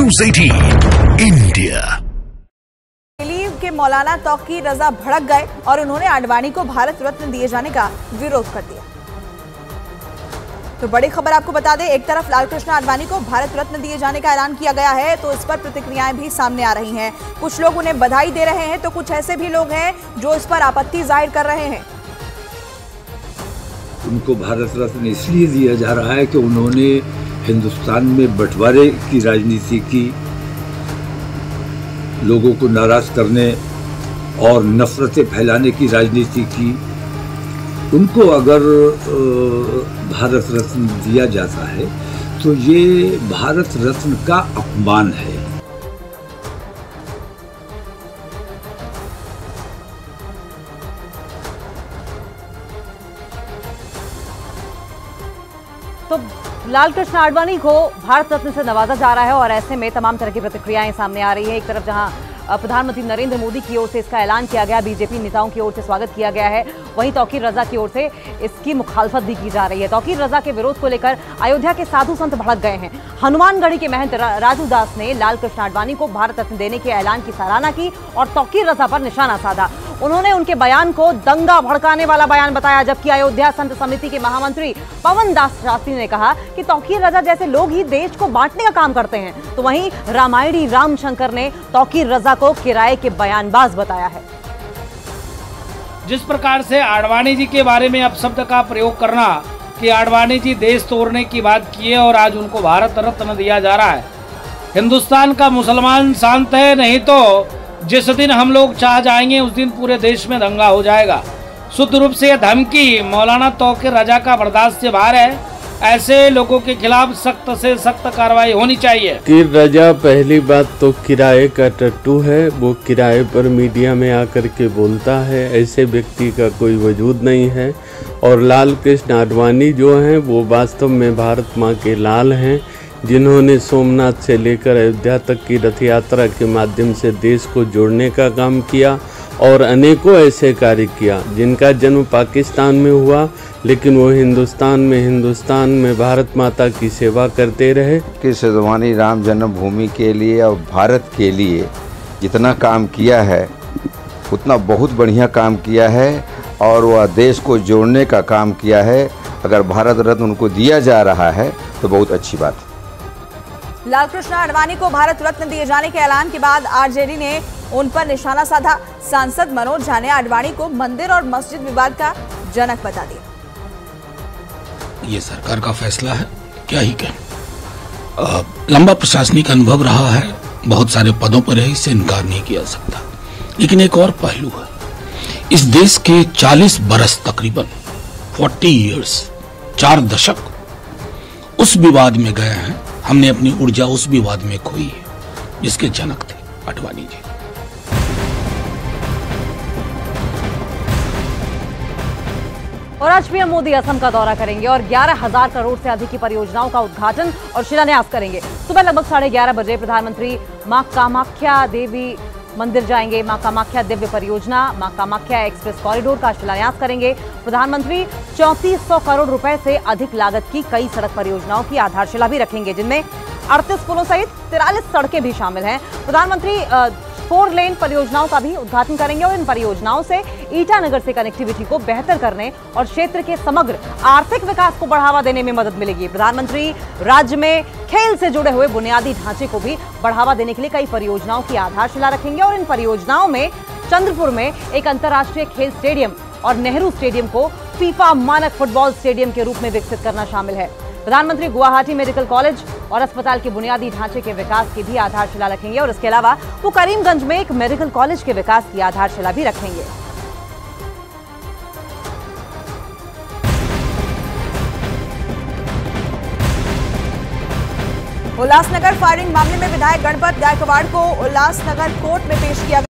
News 18 India. के मौलाना तौकीर रजा भड़क गए और उन्होंने आडवाणी को भारत रत्न दिए जाने का विरोध कर दिया। तो बड़ी खबर आपको बता दें, एक तरफ लालकृष्ण आडवाणी को भारत रत्न दिए जाने का ऐलान किया गया है, तो इस पर प्रतिक्रियाएं भी सामने आ रही हैं। कुछ लोग उन्हें बधाई दे रहे हैं, तो कुछ ऐसे भी लोग हैं जो इस पर आपत्ति जाहिर कर रहे हैं। उनको भारत रत्न इसलिए दिया जा रहा है कि उन्होंने हिंदुस्तान में बंटवारे की राजनीति की, लोगों को नाराज करने और नफरतें फैलाने की राजनीति की। उनको अगर भारत रत्न दिया जाता है तो ये भारत रत्न का अपमान है। तो लालकृष्ण आडवाणी को भारत रत्न से नवाजा जा रहा है और ऐसे में तमाम तरह की प्रतिक्रियाएं सामने आ रही है। एक तरफ जहां प्रधानमंत्री नरेंद्र मोदी की ओर से इसका ऐलान किया गया, बीजेपी नेताओं की ओर से स्वागत किया गया है, वहीं तौकीर रजा की ओर से इसकी मुखालफत भी की जा रही है। तौकीर रजा के विरोध को लेकर अयोध्या के साधु संत भड़क गए हैं। हनुमानगढ़ी के महंत राजू दास ने लालकृष्ण आडवाणी को भारत रत्न देने के ऐलान की सराहना की और तौकीर रजा पर निशाना साधा। उन्होंने उनके बयान को दंगा भड़काने वाला बयान बताया, जबकि अयोध्या संत समिति के महामंत्री पवन दास शास्त्री ने कहा कि तौकीर रजा जैसे लोग ही देश को बांटने का काम करते हैं। तो वहीं रामायणी रामशंकर ने तौकीर रजा को किराए के बयानबाज बताया है। जिस प्रकार से आडवाणी जी के बारे में अपशब्द का प्रयोग करना कि आडवाणी जी देश तोड़ने की बात की है और आज उनको भारत रत्न दिया जा रहा है। हिंदुस्तान का मुसलमान शांत है, नहीं तो जिस दिन हम लोग चाह जाएंगे उस दिन पूरे देश में दंगा हो जाएगा। शुद्ध रूप से यह धमकी मौलाना तौकीर रजा का बर्दाश्त से बाहर है। ऐसे लोगों के खिलाफ सख्त से सख्त कार्रवाई होनी चाहिए। तौकीर रजा पहली बात तो किराए का टट्टू है, वो किराए पर मीडिया में आकर के बोलता है, ऐसे व्यक्ति का कोई वजूद नहीं है। और लालकृष्ण आडवाणी जो हैं वो वास्तव में भारत माँ के लाल हैं, जिन्होंने सोमनाथ से लेकर अयोध्या तक की रथ यात्रा के माध्यम से देश को जोड़ने का काम किया और अनेकों ऐसे कार्य किया जिनका जन्म पाकिस्तान में हुआ, लेकिन वो हिंदुस्तान में भारत माता की सेवा करते रहे। कि आडवाणी राम जन्मभूमि के लिए और भारत के लिए जितना काम किया है उतना बहुत बढ़िया काम किया है और वह देश को जोड़ने का काम किया है। अगर भारत रत्न उनको दिया जा रहा है तो बहुत अच्छी बात है। लालकृष्ण आडवाणी को भारत रत्न दिए जाने के ऐलान के बाद आरजेडी ने उन पर निशाना साधा। सांसद मनोज झा ने आडवाणी को मंदिर और मस्जिद विवाद का जनक बता दिया। ये सरकार का फैसला है, क्या ही कहें। लंबा प्रशासनिक अनुभव रहा है, बहुत सारे पदों पर है, इससे इनकार नहीं किया सकता। लेकिन एक और पहलू है, इस देश के 40 बरस तकरीबन 40 ईयर्स 4 दशक उस विवाद में गए हैं। हमने अपनी ऊर्जा उस विवाद में खोई है जिसके जनक थे आडवाणी जी। और आज पीएम मोदी असम का दौरा करेंगे और 11,000 करोड़ से अधिक की परियोजनाओं का उद्घाटन और शिलान्यास करेंगे। सुबह लगभग 11:30 बजे प्रधानमंत्री मां कामाख्या देवी मंदिर जाएंगे। मां कामाख्या दिव्य परियोजना, मां कामाख्या एक्सप्रेस कॉरिडोर का शिलान्यास करेंगे। प्रधानमंत्री 3400 करोड़ रुपए से अधिक लागत की कई सड़क परियोजनाओं की आधारशिला भी रखेंगे, जिनमें 38 पुलों सहित 43 सड़कें भी शामिल हैं। प्रधानमंत्री 4 लेन परियोजनाओं का भी उद्घाटन करेंगे और इन परियोजनाओं से ईटानगर से कनेक्टिविटी को बेहतर करने और क्षेत्र के समग्र आर्थिक विकास को बढ़ावा देने में मदद मिलेगी। प्रधानमंत्री राज्य में खेल से जुड़े हुए बुनियादी ढांचे को भी बढ़ावा देने के लिए कई परियोजनाओं की आधारशिला रखेंगे और इन परियोजनाओं में चंद्रपुर में एक अंतर्राष्ट्रीय खेल स्टेडियम और नेहरू स्टेडियम को फीफा मानक फुटबॉल स्टेडियम के रूप में विकसित करना शामिल है। प्रधानमंत्री गुवाहाटी मेडिकल कॉलेज और अस्पताल के बुनियादी ढांचे के विकास की भी आधारशिला रखेंगे और इसके अलावा वो करीमगंज में एक मेडिकल कॉलेज के विकास की आधारशिला भी रखेंगे। उल्लासनगर फायरिंग मामले में विधायक गणपत गायकवाड़ को उल्लासनगर कोर्ट में पेश किया गया।